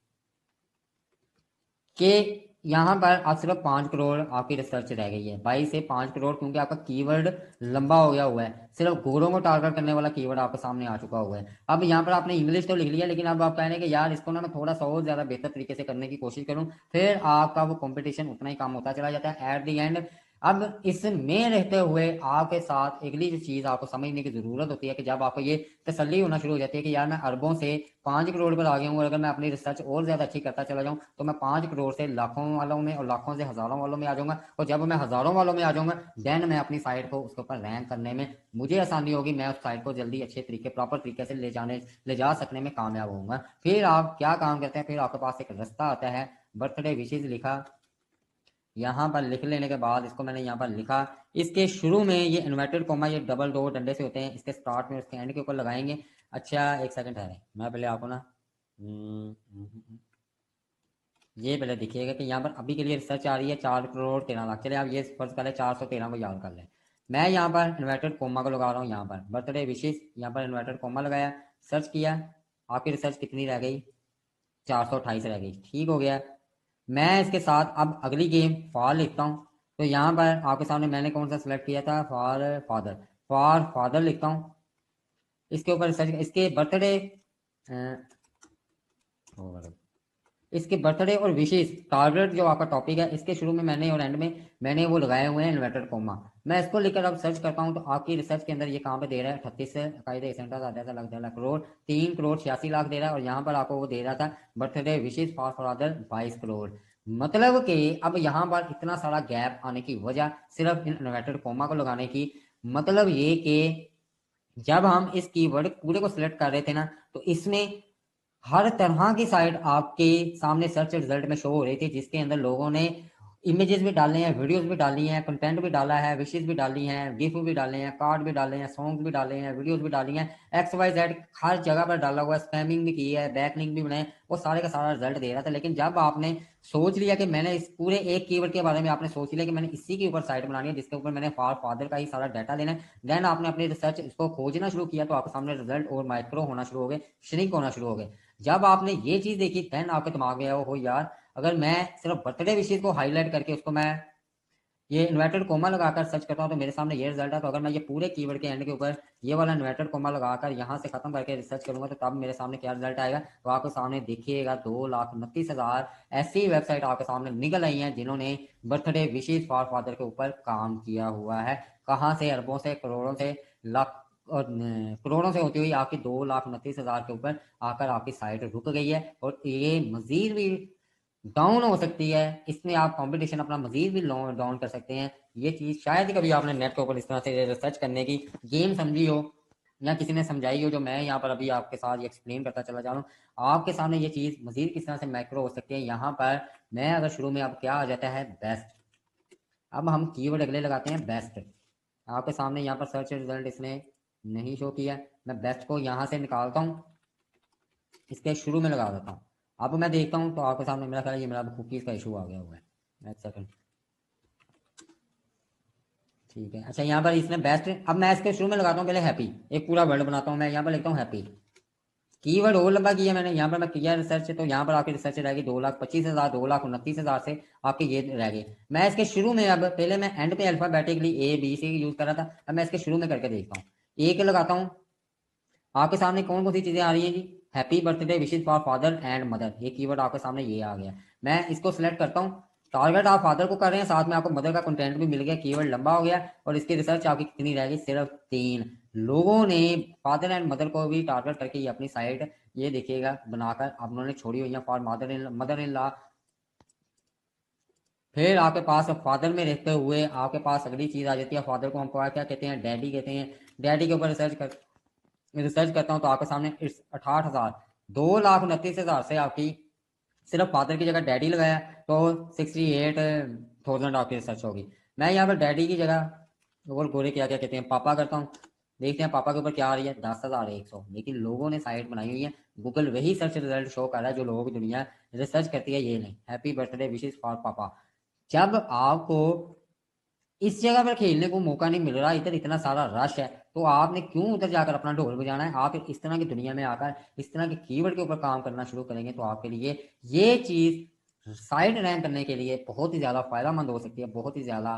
कि यहाँ पर अब सिर्फ 5 करोड़ आपकी रिसर्च रह गई है, 22 से 5 करोड़, क्योंकि आपका कीवर्ड लंबा हो गया हुआ है, सिर्फ गोरों को टारगेट करने वाला कीवर्ड आपके सामने आ चुका हुआ है। अब यहाँ पर आपने इंग्लिश तो लिख लिया, लेकिन अब आप कह रहे हैं कि यार इसको ना मैं थोड़ा सा और ज्यादा बेहतर तरीके से करने की कोशिश करूँ, फिर आपका वो कंपटीशन उतना ही कम होता चला जाता है एट दी एंड। अब इसमें रहते हुए आपके साथ अगली जो चीज आपको समझने की जरूरत होती है कि जब आपको ये तसल्ली होना शुरू हो जाती है कि यार मैं अरबों से 5 करोड़ पर आ गया हूँ, और अगर मैं अपनी रिसर्च और ज्यादा अच्छी करता चला जाऊँ तो मैं 5 करोड़ से लाखों वालों में और लाखों से हजारों वालों में आ जाऊंगा। और जब मैं हजारों वालों में आ जाऊंगा देन मैं अपनी साइट को उसके ऊपर रैंक करने में मुझे आसानी होगी, मैं उस साइट को जल्दी अच्छे तरीके प्रॉपर तरीके से ले जा सकने में कामयाब होऊंगा। फिर आप क्या काम करते हैं, फिर आपके पास एक रास्ता आता है, बर्थडे विशेष लिखा, यहाँ पर लिख लेने के बाद इसको मैंने यहाँ पर लिखा, इसके शुरू में ये इन्वर्टेड कॉमा, ये डबल दो डंडे से होते हैं, इसके स्टार्ट में उसके एंड के ऊपर लगाएंगे। अच्छा एक सेकंड है, मैं पहले आपको ना ये पहले दिखिएगा कि यहाँ पर अभी के लिए रिसर्च आ रही है 4 करोड़ 13 लाख। चले आप ये फर्ज करें 413 को याद कर लें। मैं यहाँ पर इन्वर्टेड कोमा को लगा रहा हूँ, यहाँ पर बर्थडे विशेष, यहाँ पर इन्वर्टेड कोमा लगाया, सर्च किया, आपकी रिसर्च कितनी रह गई, 428 रह गई। ठीक हो गया। मैं इसके साथ अब अगली गेम फॉर लिखता हूँ, तो यहाँ पर आपके सामने मैंने कौन सा सिलेक्ट किया था, फॉर फादर लिखता हूँ। इसके ऊपर रिसर्च, इसके बर्थडे इसके बर्थडे और विशेष टारगेट जो आपका टॉपिक है, इसके शुरू में मैंने और एंड में मैंने वो लगाए हुए हैं इन्वर्टेड कोमा। मैं इसको लेकर अब सर्च करता हूँ तो आपकी रिसर्च के अंदर ये कहाँ पे दे रहा है 38 से कायदे सेंटर आधा लाख करोड़ 3 करोड़ 86 लाख दे रहा है, और यहाँ पर आपको वो दे रहा था birthday wishes for for 22 crore. मतलब कि अब यहाँ पर इतना सारा गैप आने की वजह सिर्फ इन इन्वर्टेड कोमा को लगाने की, मतलब ये कि जब हम इस कीवर्ड पूरे को सिलेक्ट कर रहे थे ना, तो इसमें हर तरह की साइट आपके सामने सर्च रिजल्ट में शो हो रही थी, जिसके अंदर लोगों ने इमेजेस भी डाले हैं, वीडियोस भी डाली हैं, कंटेंट भी डाला है, विशेष भी डाली हैं, गिफ भी डाले हैं, कार्ड भी डाले हैं, सॉन्ग भी डाले हैं, वीडियोस भी डाली हैं, एक्स वाई जेड हर जगह पर डाला हुआ है, स्पैमिंग भी की है, बैक लिंक भी बनाए, वो सारे का सारा रिजल्ट दे रहा था। लेकिन जब आपने सोच लिया कि मैंने इस पूरे एक कीवर्ड के बारे में आपने सोच लिया कि मैंने इसी के ऊपर साइट बनानी है जिसके ऊपर मैंने फादर का ही सारा डाटा लेना है, देन आपने अपनी रिसर्च इसको खोजना शुरू किया, तो आपके सामने रिजल्ट और माइक्रो होना शुरू हो गए, श्रिंक होना शुरू हो गए। जब आपने ये चीज देखी देन आपके दिमाग में आया हो यार, अगर मैं सिर्फ बर्थडे विशेष को हाईलाइट करके उसको मैं ये इन्वर्टेड कोमा लगाकर सर्च करता हूँ तो मेरे सामने ये रिजल्ट है, तो अगर मैं ये पूरे कीवर्ड के एंड के ऊपर ये वाला इन्वर्टेड कोमा लगाकर यहाँ से खत्म करके रिसर्च करूंगा तो तब मेरे सामने क्या रिजल्ट आएगा, तो आपके सामने देखिएगा 2,29,000 ऐसी वेबसाइट आपके सामने निकल आई हैं जिन्होंने बर्थडे विशेष फॉर फादर के ऊपर काम किया हुआ है। कहाँ से, अरबों से, करोड़ों से, लाख और करोड़ों से होती हुई आपकी 2,29,000 के ऊपर आकर आपकी साइट रुक गई है, और ये मजीद भी डाउन हो सकती है, इसमें आप कंपटीशन अपना मजीद भी डाउन कर सकते हैं। ये चीज शायद ही कभी आपने नेट के ऊपर इस तरह से रिसर्च करने की गेम समझी हो या किसी ने समझाई हो, जो मैं यहाँ पर अभी आपके साथ एक्सप्लेन करता चला जा रहा हूँ। आपके सामने ये चीज मजीद किस तरह से मैक्रो हो सकती है। यहाँ पर मैं अगर शुरू में अब क्या आ जाता है बेस्ट, अब हम कीवर्ड अगले लगाते हैं बेस्ट। आपके सामने यहाँ पर सर्च रिजल्ट इसने नहीं शो किया, मैं बेस्ट को यहाँ से निकालता हूँ, इसके शुरू में लगा देता हूँ। अब मैं देखता हूँ तो आपके सामने मेरा ख्याल ये मेरा कुकीज़ का इशू आ गया हुआ है। एक सेकंड, ठीक है। अच्छा, यहाँ पर इसने बेस्ट, अब मैं इसके शुरू में लगाता हूँ पहले हैप्पी, एक पूरा वर्ड बनाता हूँ मैं, यहाँ पर लिखता हूँ हैप्पी। कीवर्ड और लंबा किया मैंने, यहाँ पर मैं किया रिसर्च, तो यहाँ पर आपकी रिसर्च रहेगी 2,25,000, 2,29,000 से आपके ये रह गए। मैं इसके शुरू में, अब पहले मैं एंड पे alphabetically A B C use कर रहा था, अब मैं इसके शुरू में करके देखता हूँ। एक लगाता हूँ, आपके सामने कौन कौन सी चीजें आ रही हैं जी, happy birthday wishes for father and mother, ये कीवर्ड आपके सामने ये आ गया। मैं इसको सिलेक्ट करता हूँ, टारगेट आप फादर को कर रहे हैं, साथ में आपको मदर का कंटेंट भी मिल गया, कीवर्ड लंबा हो गया, और इसकी रिसर्च आपकी कितनी रह गई, सिर्फ 3 लोगों ने फादर एंड मदर को भी टारगेट करके ये अपनी साइट, ये देखिएगा बनाकर अब उन्होंने छोड़ी हुई है फॉर मदर इन लॉ। फिर आपके पास फादर में रहते हुए आपके पास अगली चीज आ जाती है, फादर को हम क्या कहते हैं, डैडी कहते हैं। डैडी के ऊपर रिसर्च करता हूँ तो आपके सामने 68,000, 2,29,000 से आपकी सिर्फ फादर की जगह डैडी लगाया तो 68,000 आपकी रिसर्च होगी। मैं यहाँ पर डैडी की जगह और गोरे क्या क्या कहते हैं पापा करता हूँ, देखते हैं पापा के ऊपर क्या आ रही है, 10,100। लेकिन लोगों ने साइट बनाई हुई है, गूगल वही सर्च रिजल्ट शो कर रहा है जो लोगों की दुनिया रिसर्च करती है, ये नहीं हैप्पी बर्थडे विशेष फॉर पापा। जब आपको इस जगह पर खेलने को मौका नहीं मिल रहा, इधर इतना सारा रश है, तो आपने क्यों उधर जाकर अपना ढोल बजाना है। आप इस तरह की दुनिया में आकर इस तरह के कीवर्ड के ऊपर काम करना शुरू करेंगे तो आपके लिए ये चीज साइड रैंक करने के लिए बहुत ही ज्यादा फायदेमंद हो सकती है, बहुत ही ज्यादा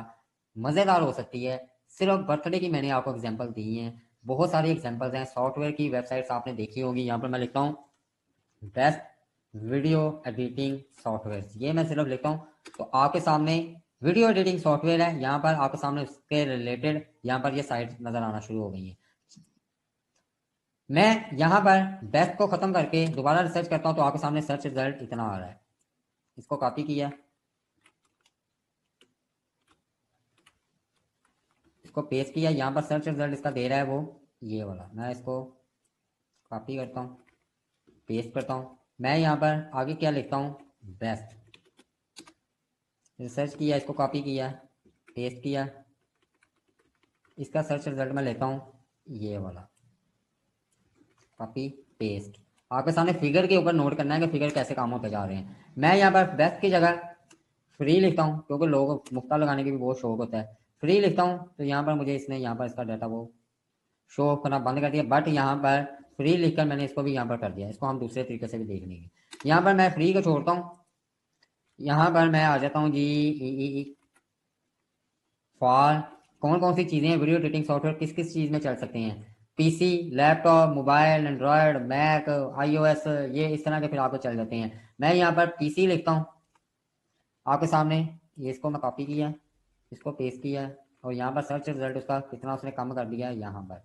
मजेदार हो सकती है। सिर्फ बर्थडे की मैंने आपको एग्जाम्पल दी है, बहुत सारी एग्जाम्पल्स हैं, सॉफ्टवेयर की वेबसाइट्स आपने देखी होगी। यहाँ पर मैं लिखता हूँ बेस्ट वीडियो एडिटिंग सॉफ्टवेयर, ये मैं सिर्फ लिखता हूँ तो आपके सामने वीडियो एडिटिंग सॉफ्टवेयर है, यहाँ पर आपके सामने उसके रिलेटेड यहाँ पर ये साइट नजर आना शुरू हो गई है। मैं यहाँ पर बेस्ट को खत्म करके दोबारा रिसर्च करता हूँ तो आपके सामने सर्च रिजल्ट इतना आ रहा है। इसको कॉपी किया, इसको पेस्ट किया, यहाँ पर सर्च रिजल्ट इसका दे रहा है वो ये वाला, मैं इसको कॉपी करता हूँ, पेस्ट करता हूँ। मैं यहाँ पर आगे क्या लिखता हूँ, बेस्ट, रिसर्च किया, इसको कॉपी किया, पेस्ट किया, इसका सर्च रिजल्ट मैं लेता हूँ ये वाला, कॉपी पेस्ट। आपके सामने फिगर के ऊपर नोट करना है कि फिगर कैसे काम होते जा रहे हैं। मैं यहाँ पर बेस्ट की जगह फ्री लिखता हूँ क्योंकि लोगों को मुफ्ता लगाने की भी बहुत शौक होता है, फ्री लिखता हूँ तो यहाँ पर मुझे इसने यहाँ पर इसका डाटा वो शो करना बंद कर दिया। बट यहाँ पर फ्री लिखकर मैंने इसको भी यहाँ पर कर दिया, इसको हम दूसरे तरीके से भी देख लेंगे। यहाँ पर मैं फ्री को छोड़ता हूँ, यहाँ पर मैं आ जाता हूँ जी फॉर कौन कौन सी चीजें हैं वीडियो एडिटिंग सॉफ्टवेयर किस किस चीज में चल सकते हैं, PC, laptop, mobile, Android, Mac, iOS, ये इस तरह के फिर आपको चल जाते हैं। मैं यहाँ पर पीसी लिखता हूँ आपके सामने, ये इसको मैं कॉपी किया, इसको पेस्ट किया, और यहाँ पर सर्च रिजल्ट उसका कितना उसने कम कर दिया है यहाँ पर,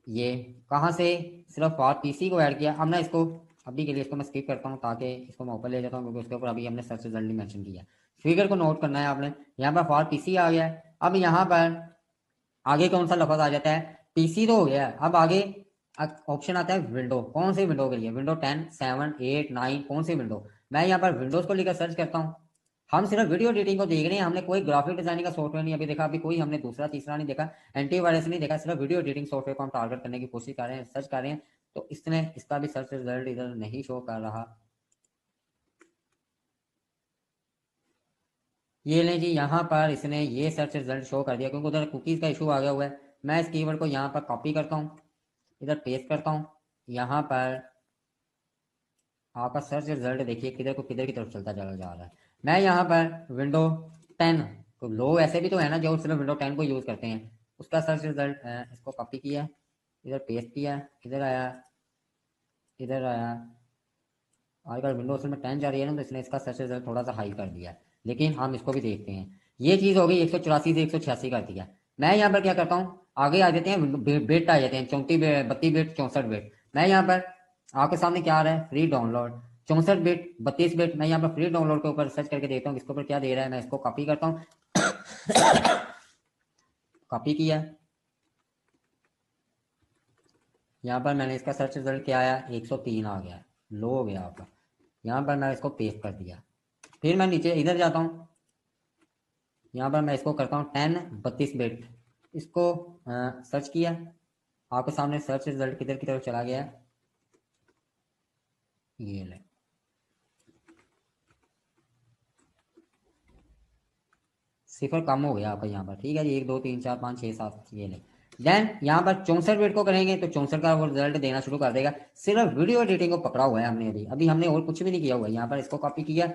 ये कहाँ से, सिर्फ फॉर पीसी को ऐड किया। अब मैं इसको अभी के लिए इसको मैं स्किप करता हूँ ताकि इसको मैं ऊपर ले जाता हूँ क्योंकि उसके ऊपर अभी हमने सर्च रिजल्ट नहीं मेंशन किया। फिगर को नोट करना है आपने, यहाँ पर फॉर पीसी आ गया है। अब यहाँ पर आगे कौन सा लफ्ज आ जाता है, पीसी तो हो गया है, अब आगे ऑप्शन आता है विंडो, कौन सी विंडो के लिए, विंडो 10, 7, 8, 9, कौन सी विंडो। मैं यहाँ पर विंडोज को लेकर सर्च करता हूँ। हम सिर्फ वीडियो एडिटिंग को देख रहे हैं, हमने कोई ग्राफिक डिजाइनिंग का सॉफ्टवेयर नहीं अभी देखा, अभी कोई हमने दूसरा तीसरा नहीं देखा, एंटीवायरस नहीं देखा, सिर्फ वीडियो एडिटिंग सॉफ्टवेयर को हम टारगेट करने की कोशिश कर रहे हैं, सर्च कर रहे हैं। तो इसने इसका भी सर्च रिजल्ट इधर नहीं शो कर रहा। ये लें जी, यहाँ पर इसने ये सर्च रिजल्ट शो कर दिया क्योंकि उधर कुकीज़ का इशू आ गया हुआ है। मैं इस कीवर्ड को यहाँ पर कॉपी करता हूँ, इधर पेस्ट करता हूँ, यहाँ पर आपका सर्च रिजल्ट देखिए किधर को किधर की तरफ चलता चला जा रहा है। मैं यहाँ पर विंडो 10, तो लोग ऐसे भी तो है ना जो सिर्फ विंडो 10 को यूज़ करते हैं, उसका सर्च रिजल्ट इसको कॉपी किया, इधर पेस्ट किया, इधर आया, इधर आया। आजकल विंडोज में 10 जा रही है ना तो इसने इसका सर्च रिजल्ट थोड़ा सा हाई कर दिया, लेकिन हम इसको भी देखते हैं। ये चीज़ हो गई 184 से 186 कर दिया। मैं यहाँ पर क्या करता हूँ, आगे आ जाते हैं बिट आ जाते हैं 34 बिट, 32 बिट, 64 बिट। मैं यहाँ पर आपके सामने क्या आ रहा है, फ्री डाउनलोड 64 बिट, 32 बिट। मैं यहाँ पर फ्री डाउनलोड के ऊपर सर्च करके देखता हूँ इसके ऊपर क्या दे रहा है, मैं इसको कॉपी करता हूँ, कॉपी किया, यहाँ पर मैंने इसका सर्च रिजल्ट क्या आया, 103 आ गया, लो हो गया आपका। यहाँ पर मैं इसको पेस्ट कर दिया। फिर मैं नीचे इधर जाता हूँ, यहाँ पर मैं इसको करता हूँ 1032 बिट, इसको सर्च किया, आपके सामने सर्च रिजल्ट किधर की तरफ चला गया, ये ले, सिफर कम हो गया आपका यहाँ पर, ठीक है जी, 1 2 3 4 5 6 7, ये ले। देन यहाँ पर 64 बिट को करेंगे तो 64 का वो रिजल्ट देना शुरू कर देगा। सिर्फ वीडियो एडिटिंग को पकड़ा हुआ है हमने, अभी अभी हमने और कुछ भी नहीं किया हुआ है। यहाँ पर इसको कॉपी किया,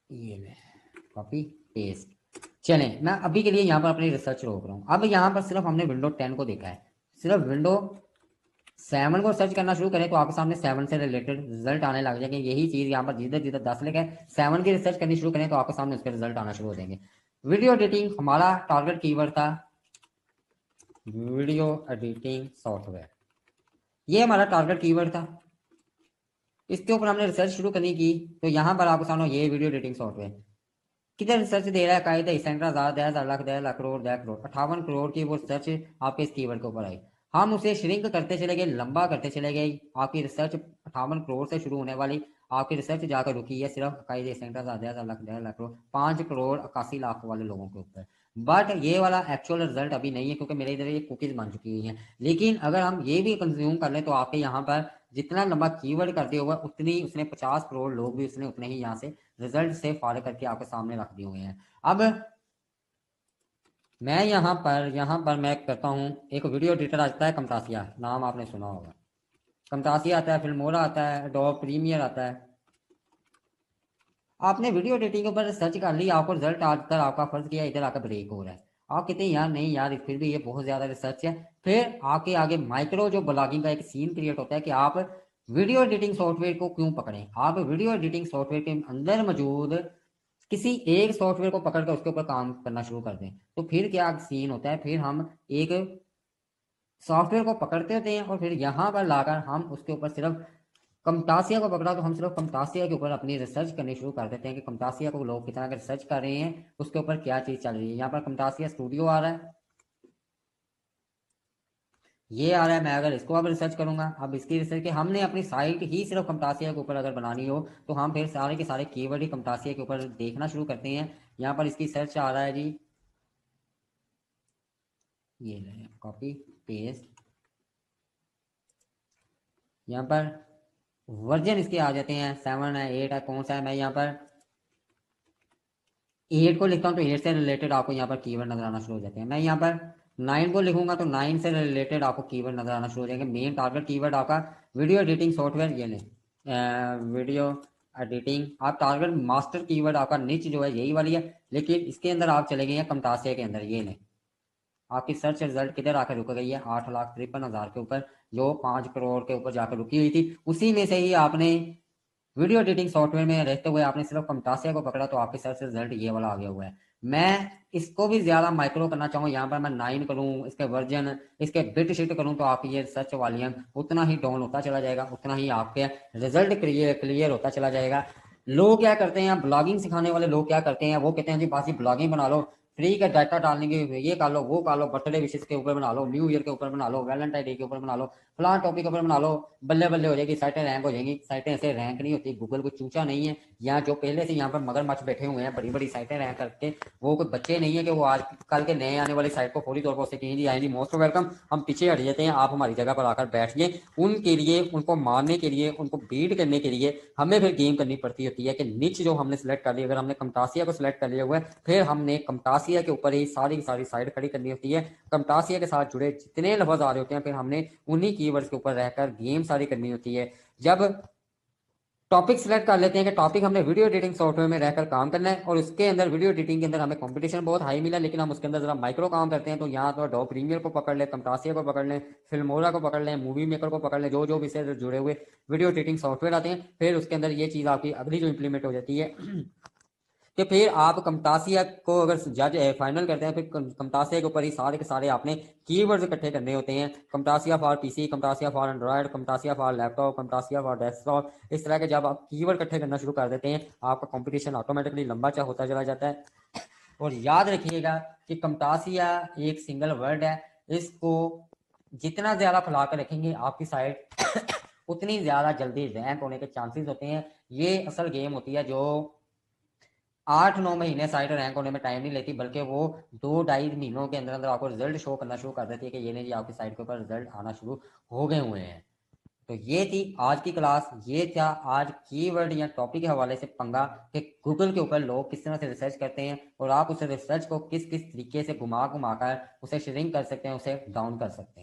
ये ले, कॉपी पेस्ट। चलें, मैं अभी के लिए यहाँ पर अपनी रिसर्च रोक रहा हूँ। अब यहाँ पर सिर्फ हमने विंडो 10 को देखा है, सिर्फ विंडो 7 को सर्च करना शुरू करें तो आपके सामने 7 से रिलेटेड रिजल्ट आने लग जाएंगे। यही चीज यहाँ पर जिधर जिधर 10 लिखा है 7 की रिसर्च करनी शुरू करें तो आपके सामने उसके रिजल्ट आना शुरू हो जाएंगे। वीडियो एडिटिंग हमारा टारगेट कीवर्ड था, वीडियो एडिटिंग सॉफ्टवेयर, ये हमारा टारगेट कीवर्ड था। इसके ऊपर हमने रिसर्च शुरू करनी की तो यहाँ पर आपके सामने ये वीडियो एडिटिंग सॉफ्टवेयर किधर रिसर्च दे रहा है, कायदे सेंटर 1000 लाख 10 लाख करोड़ 10 करोड़ 58 करोड़ की वो रिसर्च आपके इस कीवर्ड के ऊपर आई। हम उसे श्रिंक करते चले गए, लंबा करते चले गए, आपकी रिसर्च 58 करोड़ से शुरू होने वाली आपकी रिसर्च जाकर रुकी है सिर्फ कायदे सेंटर 1000 लाख 10 लाख करोड़ 5 करोड़ 81 लाख वाले लोगों के ऊपर। बट ये वाला एक्चुअल रिजल्ट अभी नहीं है क्योंकि मेरे इधर ये कुकीज बन चुकी हुई हैं। लेकिन अगर हम ये भी कंज्यूम कर लें तो आपके यहाँ पर जितना लंबा कीवर्ड कर दिया हुआ उतनी उसने 50 करोड़ लोग भी उसने उतने ही यहाँ से रिजल्ट से फॉलो करके आपके सामने रख दिए हुए हैं। अब मैं यहाँ पर मैं करता हूँ, एक वीडियो एडिटर आता है कमतासिया, नाम आपने सुना होगा, कमतासिया आता है, फिल्मोरा आता है, एडोब प्रीमियर आता है। आपने वीडियो एडिटिंग के ऊपर सर्च कर ली, आपको रिजल्ट आकर आपका फर्ज किया इधर आकर ब्रेक हो रहा है, आप कहते हैं यार नहीं यार फिर भी ये बहुत ज्यादा रिसर्च है। फिर आके आगे माइक्रो जो ब्लॉगिंग का एक सीन क्रिएट होता है कि आप वीडियो एडिटिंग सॉफ्टवेयर को क्यों पकड़ें, आप वीडियो एडिटिंग सॉफ्टवेयर के अंदर मौजूद किसी एक सॉफ्टवेयर को पकड़कर उसके ऊपर काम करना शुरू कर दें। तो फिर क्या सीन होता है, फिर हम एक सॉफ्टवेयर को पकड़ते होते हैं और फिर यहाँ पर लाकर हम उसके ऊपर सिर्फ कमतासिया को पकड़ा तो हम सिर्फ कमतासिया के ऊपर अपनी रिसर्च करनी शुरू कर देते हैं कि कमतासिया को लोग कितना रिसर्च कर रहे हैं, उसके ऊपर क्या चीज चल रही है। यहाँ पर कमतासिया स्टूडियो आ रहा है, ये आ रहा है, मैं अगर इसको अब रिसर्च करूंगा, अब इसकी रिसर्च के हमने अपनी साइट ही सिर्फ कमतासिया के ऊपर अगर बनानी हो तो हम फिर सारे के सारे कीवर्ड ही कमतासिया के ऊपर देखना शुरू करते हैं। यहाँ पर इसकी सर्च आ रहा है जी, ये ले कॉपी पेस्ट, यहाँ पर वर्जन इसके आ जाते हैं 7 है 8 है, कौन सा है, मैं यहाँ पर 8 को लिखता हूँ तो 8 से रिलेटेड आपको यहाँ पर कीवर्ड नजर आना शुरू हो जाते हैं। मैं यहाँ पर 9 को लिखूंगा तो 9 से रिलेटेड आपको कीवर्ड नजर आना शुरू हो जाएंगे। मेन टारगेट कीवर्ड आपका वीडियो एडिटिंग सॉफ्टवेयर, ये ले वीडियो एडिटिंग, आप टारगेट मास्टर कीवर्ड आपका निच जो है यही वाली है, लेकिन इसके अंदर आप चले गए हैं कमतासिया के अंदर, ये ले आपकी सर्च रिजल्ट किधर आकर रुक गई है 8,53,000 के ऊपर, जो 5 करोड़ के ऊपर जाकर रुकी हुई थी। उसी में से ही आपने वीडियो एडिटिंग सॉफ्टवेयर में रहते हुए आपने सिर्फ कमतासिया को पकड़ा तो आपके सर्च रिजल्ट ये वाला आ गया हुआ है। मैं इसको भी ज्यादा माइक्रो करना चाहूँ, यहाँ पर मैं 9 करूँ, इसके वर्जन इसके बिट शिट करूँ तो आपकी ये सर्च वॉल्यूम उतना ही डाउन होता चला जाएगा, उतना ही आपके रिजल्ट क्लियर होता चला जाएगा। लोग क्या करते हैं, ब्लॉगिंग सिखाने वाले लोग क्या करते हैं, वो कहते हैं जी बासी ब्लॉगिंग बना लो, फ्री का डाटा डालने के, ये कर लो वो कर लो, बर्थडे विशेष के ऊपर बना लो, न्यू ईयर के ऊपर बना लो, वैलेंटाइन डे के ऊपर बना लो, फलान टॉपिक के ऊपर बना लो, बल्ले बल्ले हो जाएगी, साइटें रैंक हो जाएंगी। साइटें ऐसे रैंक नहीं होती, गूगल को चूचा नहीं है, यहाँ जो पहले से यहाँ पर मगरमच्छ बैठे हुए हैं बड़ी बड़ी साइटें रैंक करके, वो कोई बच्चे नहीं है कि वो आज कल के नए आने वाली साइट को फौरी तौर पर उससे कहीं जी आएंगी मोस्ट वेलकम, हम पीछे हट जाते हैं, आप हमारी जगह पर आकर बैठिए। उनके लिए, उनको मारने के लिए, उनको बीट करने के लिए हमें फिर गेम करनी पड़ती होती है कि निच जो हमने सेलेक्ट कर लिया, अगर हमने कमतासिया को सिलेक्ट कर लिया हुआ है फिर हमने कमतासिया के ऊपर ही सारी की सारी साइड खड़ी करनी होती है। कमतासिया के साथ जुड़े जितने लफ्ज आ रहे होते हैं फिर हमने उन्हीं कीवर्ड्स के ऊपर रहकर गेम सारी करनी होती है। जब टॉपिक सिलेक्ट कर लेते हैं कि टॉपिक हमने वीडियो एडिटिंग सॉफ्टवेयर में रहकर काम करना है और उसके अंदर वीडियो एडिटिंग के अंदर हमें कंपटीशन बहुत हाई मिला, लेकिन हम उसके अंदर जरा माइक्रो काम करते हैं, तो यहाँ तो डॉ प्रीमियर को पकड़ ले, कमतासिया को पकड़ लें, फिल्मोरा को पकड़ लें, मूवी मेकर को पकड़ लें, जो जो भी इससे जुड़े हुए वीडियो एडिटिंग सॉफ्टवेयर आते हैं, फिर उसके अंदर ये चीज़ आपकी अगली जो इंप्लीमेंट हो जाती है कि फिर आप कमतासिया को अगर जज फाइनल करते हैं फिर कमतासिया के ऊपर ही सारे के सारे आपने कीवर्ड्स इकट्ठे करने होते हैं। Camtasia for PC, Camtasia for Android, Camtasia for laptop, Camtasia for desktop, इस तरह के जब आप कीवर्ड इकट्ठे करना शुरू कर देते हैं आपका कंपटीशन ऑटोमेटिकली लंबा होता चला जाता है। और याद रखिएगा कि कमतासिया एक सिंगल वर्ड है, इसको जितना ज्यादा फैला कर रखेंगे आपकी साइट उतनी ज़्यादा जल्दी रैंक होने के चांसेस होते हैं। ये असल गेम होती है जो 8-9 महीने साइट रैंक होने में टाइम नहीं लेती, बल्कि वो 2-2.5 महीनों के अंदर अंदर आपको रिजल्ट शो करना शुरू कर देती है कि ये नहीं जी आपकी साइट के ऊपर रिजल्ट आना शुरू हो गए हुए हैं। तो ये थी आज की क्लास, ये था आज कीवर्ड या टॉपिक के हवाले से पंगा कि गूगल के ऊपर लोग किस तरह से रिसर्च करते हैं और आप उस रिसर्च को किस किस तरीके से घुमा घुमा कर उसे श्रिंक कर सकते हैं, उसे डाउन कर सकते हैं।